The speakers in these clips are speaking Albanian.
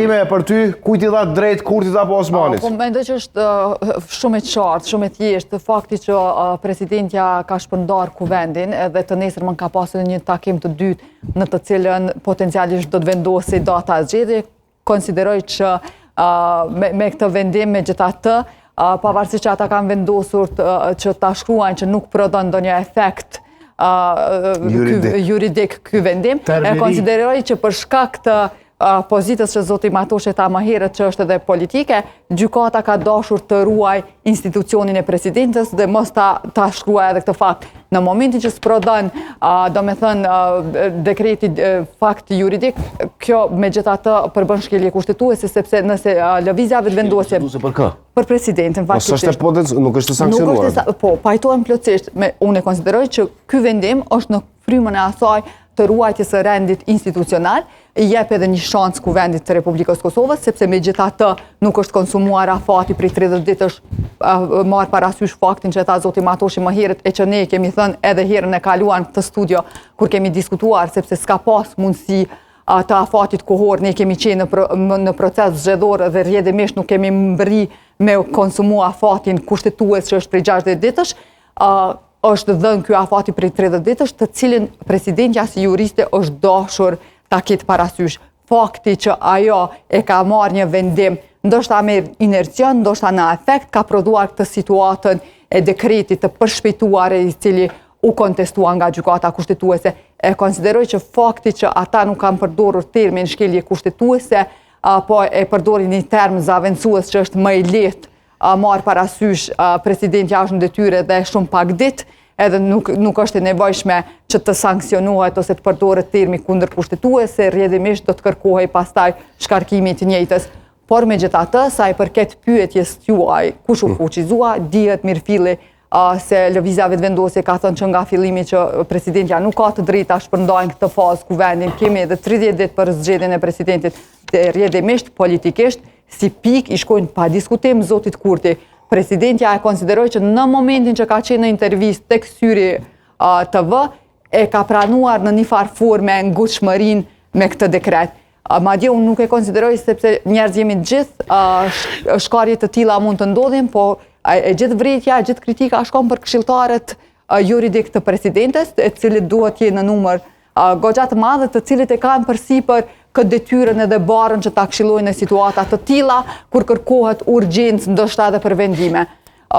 time për ty, kujt i dha drejt Kurtit apo Osmanit? Po mendoj që është shumë e qartë, shumë e thjeshtë fakti që presidentja ka shpërndar kuvendin dhe të nesërmën ka pasur një takim të dytë në të cilën potencialisht do të vendosë data zgjedhje. Konsideroj që me këtë vendim megjithatë, pavarësisht që ata kanë vendosur që ta shkruajnë që nuk prodhon ndonjë efekt juridik ky vendim, e konsideroj që për shkak të pozitës që zoti Matoshe tha më herët që është edhe politike, gjykata ka dashur të ruaj institucionin e presidentës dhe mos ta shkruaj edhe këtë fakt. Në momentin që s'prodhon, dekreti fakt juridik, kjo megjithatë përbën shkelje kushtetuese sepse nëse lëvizja vetë vendosje për presidentin faktikisht nuk është sankcionuar. Po, pajtohen plotësisht. Unë e konsideroj që ky vendim është në frymën e asaj të ruajtjes së rendit institucional, i jep edhe një shans kuvendit të Republikës Kosovës, sepse megjithatë nuk është konsumuar afati prej 30 ditësh, marr parasysh faktin që tha zoti Matoshi më herët e që ne kemi thënë edhe herën e kaluar këtë studio kur kemi diskutuar, sepse s'ka pas mundësi të afatit kohor, ne kemi qenë në proces zgjedhor dhe rrjedhimisht nuk kemi mbërri me konsumu afatin kushtetues që është prej 60 ditësh, është dhënë ky afati prej 30 ditësh, të cilin presidentja si juriste është dashur ta ketë parasysh. Fakti që ajo e ka marrë një vendim, ndoshta me inercion, ndoshta në efekt, ka prodhuar këtë situatën e dekretit të përshpejtuar i cili u kontestua nga gjykata kushtetuese. E konsideroj që fakti që ata nuk kanë përdorur termin shkelje kushtetuese, po e përdorin një term zaventësues që është më i lehtë, marrë parasysh presidentja është në detyre dhe shumë pak ditë, edhe nuk është e nevojshme që të sankcionohet ose të përdoret termi kundër kushtetuese, rrjedhimisht do të kërkohej pastaj shkarkimi të njëjtës. Por megjithatë, sa i përket pyetjes tuaj, kush u fuqizua, dihet mirëfilli se lëvizja vetëvendosje ka thënë që nga fillimi që presidentja nuk ka të drejtë ta shpërndajnë këtë fazë kuvendin, kemi edhe 30 ditë për zgjedhjen e presidentit, rrjedhimisht politikisht si pikë i shkojnë pa diskutim zotit Kurti. Presidentja e konsideroj që në momentin që ka qenë në intervistë tek Syri TV, e ka pranuar në një farë forme ngutshmërinë me këtë dekret. Madje unë nuk e konsideroj sepse njerëz jemi të gjithë, shkarje të tilla mund të ndodhin, po e gjithë vretja, e gjithë kritika shkon për këshilltarët juridik të presidentes, e cilët duhet jenë në numër goxha të madhe, të cilët e kanë përsipër këtë detyrën edhe barën që ta këshillojnë në situata të tilla kur kërkohet urgjencë ndoshta edhe për vendime.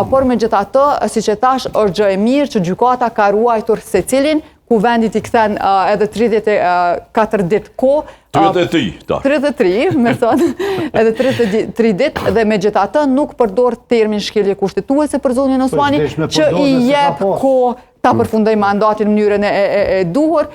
Por megjithatë, siç e thash, është gjë e mirë që gjykata ka ruajtur secilin, kuvendit i kthen edhe 34 ditë kohë. 33, me thonë, edhe 33 ditë dhe megjithatë nuk përdor termin shkelje kushtetuese për zonjën Osmani, që i jep kohë ta përfundoj mandatin në mënyrën e duhur,